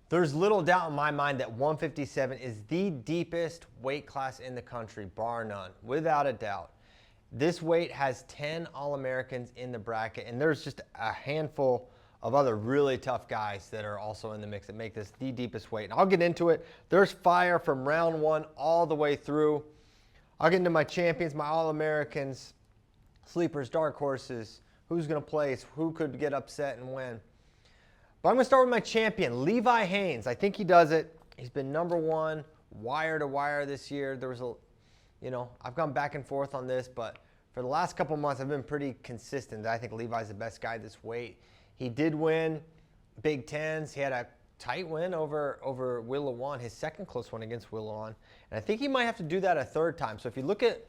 There's little doubt in my mind that 157 is the deepest weight class in the country, bar none, without a doubt. This weight has 10 All-Americans in the bracket, and there's just a handful of other really tough guys that are also in the mix that make this the deepest weight. And I'll get into it. There's fire from round one all the way through. I'll get into my champions, my All-Americans, sleepers, dark horses, who's going to place, who could get upset and win. But I'm going to start with my champion, Levi Haines. I think he does it. He's been number one, wire to wire this year. There was I've gone back and forth on this, but for the last couple months, I've been pretty consistent. I think Levi's the best guy this weight. He did win Big Tens. He had a tight win over Will Lewan, his second close one against Will Lewan. And I think he might have to do that a third time. So if you look at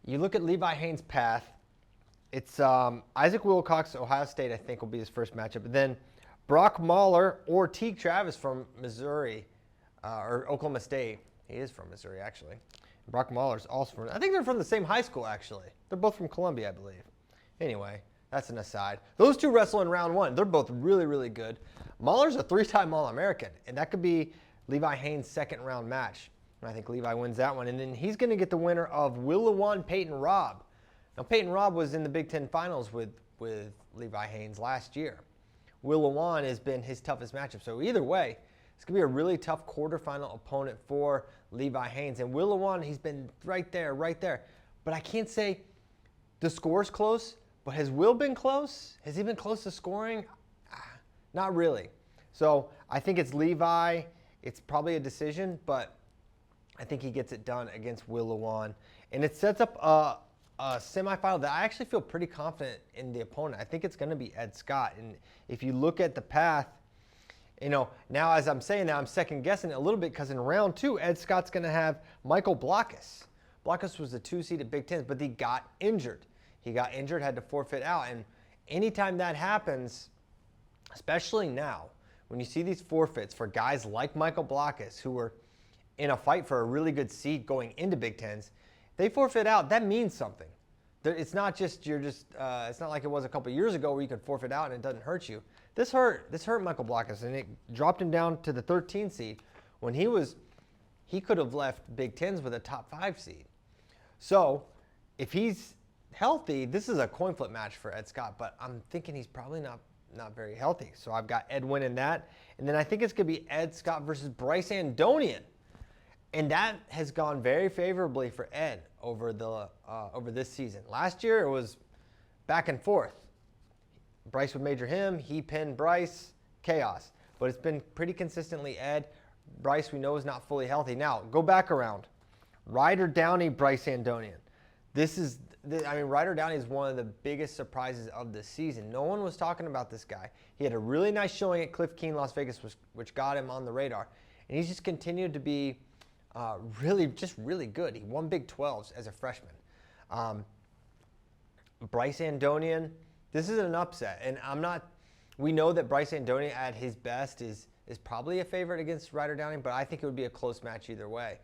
Levi Haines' path, it's Isaac Wilcox, Ohio State, I think will be his first matchup. And then Brock Mahler or Teague Travis from Missouri, or Oklahoma State. He is from Missouri, actually. Brock Mahler's also from, I think they're from the same high school, actually. They're both from Columbia, I believe. Anyway, that's an aside. Those two wrestle in round one. They're both really, really good. Mahler's a three-time All-American, and that could be Levi Haines' second round match. And I think Levi wins that one. And then he's going to get the winner of Will Lewan, Peyton Robb. Now, Peyton Robb was in the Big Ten Finals with Levi Haines last year. Will Lewan has been his toughest matchup. So either way, it's going to be a really tough quarterfinal opponent for Levi Haines. And Will Lewan, he's been right there. But I can't say the score's close, but has Will been close? Has he been close to scoring? Not really. So I think it's Levi. It's probably a decision, but I think he gets it done against Will Lewan. And it sets up a semifinal that I actually feel pretty confident in the opponent. I think it's going to be Ed Scott. And if you look at the path, now as I'm saying that, I'm second guessing it a little bit because in round two, Ed Scott's going to have Michael Blockus. Blockus was the 2 seed at Big Ten, but he got injured. Had to forfeit out. And anytime that happens, especially now, when you see these forfeits for guys like Michael Blockus, who were in a fight for a really good seat going into Big Tens, they forfeit out, that means something. It's not just, it's not like it was a couple years ago where you could forfeit out and it doesn't hurt you. This hurt Michael Blockus, and it dropped him down to the 13 seed when he could have left Big Tens with a top 5 seed. So if he's healthy, this is a coin flip match for Ed Scott, but I'm thinking he's probably not very healthy. So I've got Ed winning that. And then I think it's going to be Ed Scott versus Bryce Andonian. And that has gone very favorably for Ed over this season. Last year it was back and forth. Bryce would major him, he pinned Bryce, chaos. But it's been pretty consistently Ed. Bryce we know is not fully healthy. Now, go back around. Ryder Downey, Bryce Andonian. Ryder Downey is one of the biggest surprises of the season. No one was talking about this guy. He had a really nice showing at Cliff Keen, Las Vegas, which got him on the radar. And he's just continued to be really good. He won Big 12s as a freshman. Bryce Andonian, this is an upset. And we know that Bryce Andonian at his best is probably a favorite against Ryder Downey, but I think it would be a close match either way.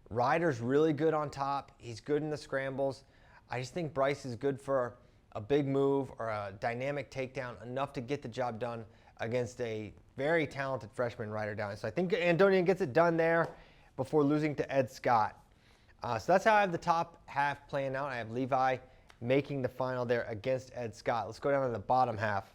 Ryder's really good on top. He's good in the scrambles. I just think Bryce is good for a big move or a dynamic takedown, enough to get the job done against a very talented freshman Ryder Downey. So I think Andonian gets it done there before losing to Ed Scott. So that's how I have the top half playing out. I have Levi making the final there against Ed Scott. Let's go down to the bottom half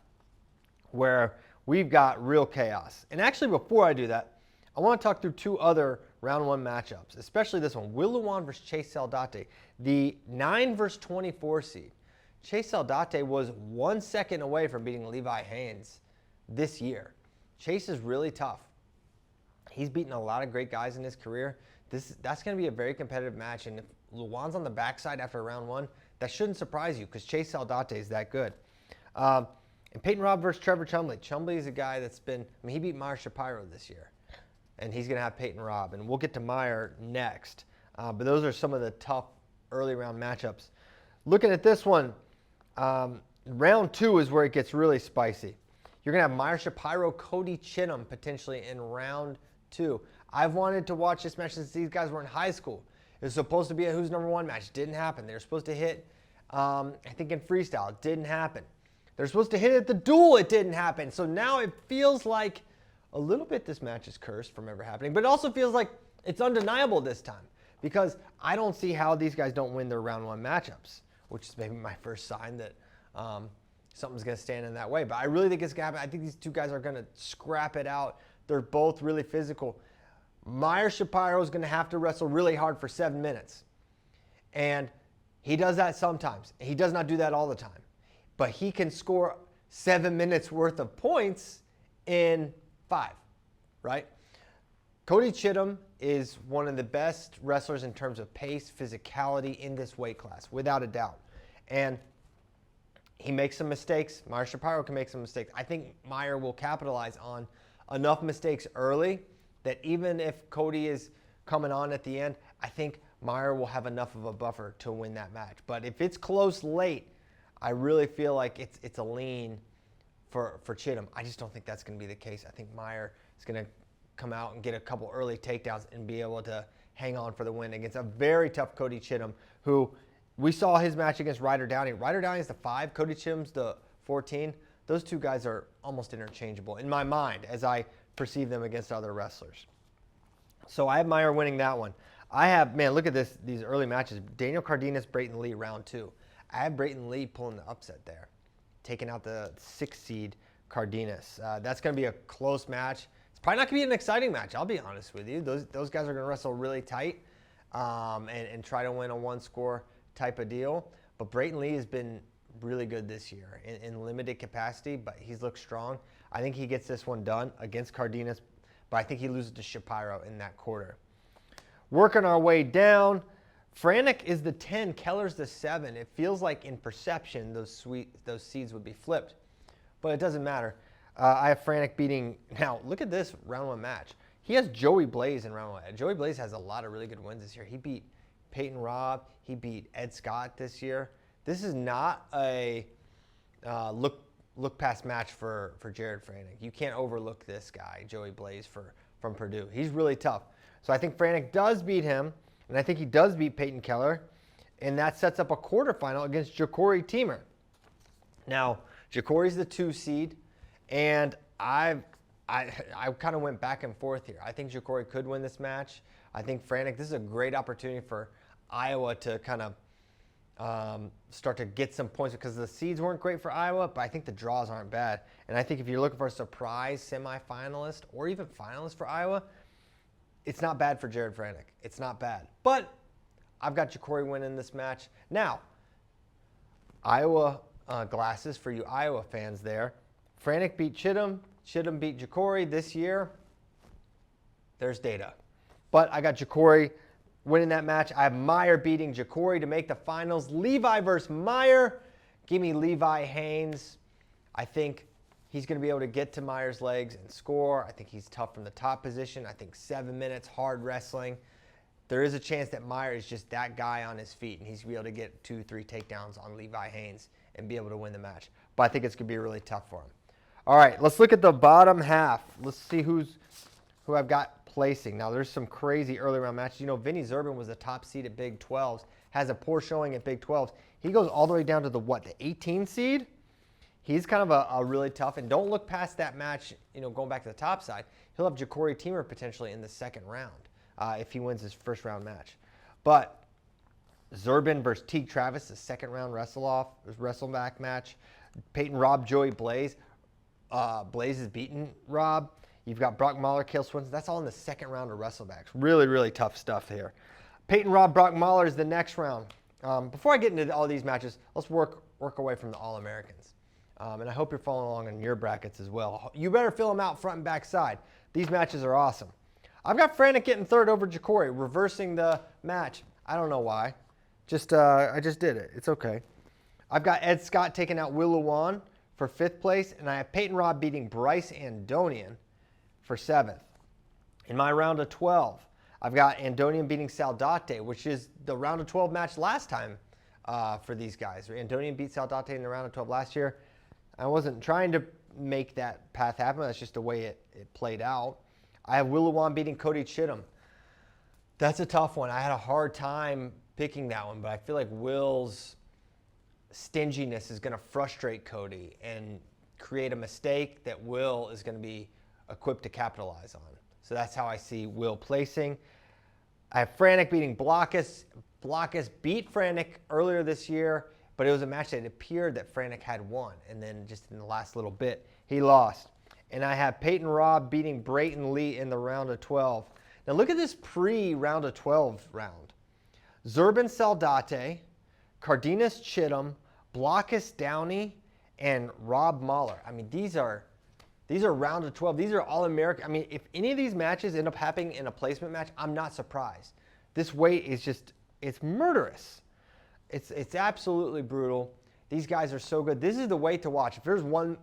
where we've got real chaos. And actually, before I do that, I want to talk through two other round one matchups, especially this one, Will Lewan versus Chase Saldate, the 9 versus 24 seed. Chase Saldate was 1 second away from beating Levi Haines this year. Chase is really tough. He's beaten a lot of great guys in his career. That's going to be a very competitive match, and if Lewan's on the backside after round one, that shouldn't surprise you because Chase Saldate is that good. And Peyton Robb versus Trevor Chumley. Chumley is a guy that's he beat Meyer Shapiro this year, and he's going to have Peyton Robb, and we'll get to Meyer next. But those are some of the tough early round matchups. Looking at this one, round two is where it gets really spicy. You're going to have Meyer Shapiro, Cody Chinham potentially in round two. I've wanted to watch this match since these guys were in high school. It was supposed to be a who's number one match. Didn't happen. They were supposed to hit, I think in freestyle. It didn't happen. They're supposed to hit at the duel. It didn't happen. So now it feels like, a little bit this match is cursed from ever happening, but it also feels like it's undeniable this time because I don't see how these guys don't win their round 1 matchups, which is maybe my first sign that something's going to stand in that way. But I really think it's going to happen. I think these two guys are going to scrap it out. They're both really physical. Meyer Shapiro is going to have to wrestle really hard for 7 minutes. And he does that sometimes. He does not do that all the time. But he can score 7 minutes worth of points in 5, right? Cody Chittum is one of the best wrestlers in terms of pace, physicality in this weight class, without a doubt. And he makes some mistakes. Meyer Shapiro can make some mistakes. I think Meyer will capitalize on enough mistakes early that even if Cody is coming on at the end, I think Meyer will have enough of a buffer to win that match. But if it's close late, I really feel like it's a lean for Chittum. I just don't think that's going to be the case. I think Meyer is going to come out and get a couple early takedowns and be able to hang on for the win against a very tough Cody Chittum, who we saw his match against Ryder Downey. Ryder Downey's the 5, Cody Chittum's the 14. Those two guys are almost interchangeable in my mind as I perceive them against other wrestlers. So I have Meyer winning that one. I have, man, look at these early matches. Daniel Cardenas, Brayton Lee, round 2. I have Brayton Lee pulling the upset there, taking out the 6 seed Cardenas. That's going to be a close match. It's probably not going to be an exciting match, I'll be honest with you. Those guys are going to wrestle really tight and try to win a 1-score type of deal. But Brayton Lee has been really good this year in limited capacity, but he's looked strong. I think he gets this one done against Cardenas, but I think he loses to Shapiro in that quarter. Working our way down, Franek is the 10, Keller's the 7. It feels like in perception those seeds would be flipped, but it doesn't matter. I have Franek beating, now look at this round 1 match. He has Joey Blaze in round 1. Joey Blaze has a lot of really good wins this year. He beat Peyton Robb, he beat Ed Scott this year. This is not a look past match for Jared Franek. You can't overlook this guy, Joey Blaze from Purdue. He's really tough. So I think Franek does beat him, and I think he does beat Peyton Keller, and that sets up a quarterfinal against Ja'Cory Teemer. Now, Ja'Cory's the 2 seed, and I kind of went back and forth here. I think Ja'Cory could win this match. I think Franek, this is a great opportunity for Iowa to kind of start to get some points because the seeds weren't great for Iowa, but I think the draws aren't bad. And I think if you're looking for a surprise semifinalist or even finalist for Iowa, it's not bad for Jared Franek. It's not bad. But I've got Ja'Cory winning this match. Now, Iowa glasses for you Iowa fans there. Franek beat Chittum. Chittum beat Ja'Cory this year. There's data. But I got Ja'Cory winning that match. I have Meyer beating Ja'Cory to make the finals. Levi versus Meyer. Give me Levi Haines. I think he's going to be able to get to Meyer's legs and score. I think he's tough from the top position. I think 7 minutes, hard wrestling. There is a chance that Meyer is just that guy on his feet, and he's going to be able to get 2-3 takedowns on Levi Haines and be able to win the match. But I think it's going to be really tough for him. All right, let's look at the bottom half. Let's see who I've got placing. Now, there's some crazy early round matches. You know, Vinny Zerban was the top seed at Big 12s, has a poor showing at Big 12s. He goes all the way down to the 18 seed? He's kind of a really tough, and don't look past that match, you know, going back to the top side. He'll have Ja'Cory Teemer potentially in the 2nd round if he wins his 1st round match. But Zerban versus Teague Travis, the 2nd round wrestle back match. Peyton Robb, Joey Blaze. Blaze has beaten Robb. You've got Brock Mahler, Cale Swinson. That's all in the 2nd round of wrestlebacks. Really, really tough stuff here. Peyton Robb, Brock Mahler is the next round. Before I get into all these matches, let's work away from the All-Americans. And I hope you're following along in your brackets as well. You better fill them out front and back side. These matches are awesome. I've got Franek getting 3rd over Ja'Cory, reversing the match. I don't know why. I just did it. It's okay. I've got Ed Scott taking out Will Lewan for 5th place, and I have Peyton Robb beating Bryce Andonian for 7th. In my round of 12, I've got Andonian beating Saldate, which is the round of 12 match last time for these guys. Andonian beat Saldate in the round of 12 last year. I wasn't trying to make that path happen. That's just the way it played out. I have Will Lewan beating Cody Chittum. That's a tough one. I had a hard time picking that one, but I feel like Will's stinginess is going to frustrate Cody and create a mistake that Will is going to be equipped to capitalize on. So that's how I see Will placing. I have Franek beating Blockus. Blockus beat Franek earlier this year, but it was a match that it appeared that Franek had won. And then just in the last little bit, he lost. And I have Peyton Robb beating Brayton Lee in the round of 12. Now look at this pre-round of 12 round. Zurban Saldate, Cardenas Chittum, Blockus Downey, and Rob Mahler. I mean, these are round of 12. These are all American. I mean, if any of these matches end up happening in a placement match, I'm not surprised. This weight is just, it's murderous. It's absolutely brutal. These guys are so good. This is the weight to watch. If there's one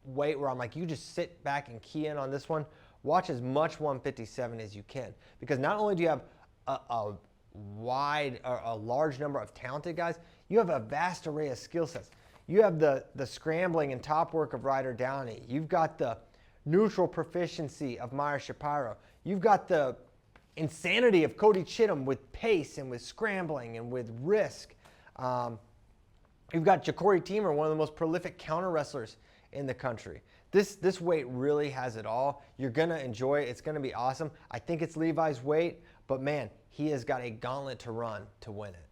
weight where I'm like, you just sit back and key in on this one, watch as much 157 as you can. Because not only do you have a large number of talented guys, you have a vast array of skill sets. You have the scrambling and top work of Ryder Downey. You've got the neutral proficiency of Meyer Shapiro. You've got the insanity of Cody Chittum with pace and with scrambling and with risk. You've got Ja'Cory Teemer, one of the most prolific counter wrestlers in the country. This weight really has it all. You're going to enjoy it. It's going to be awesome. I think it's Levi's weight, but man, he has got a gauntlet to run to win it.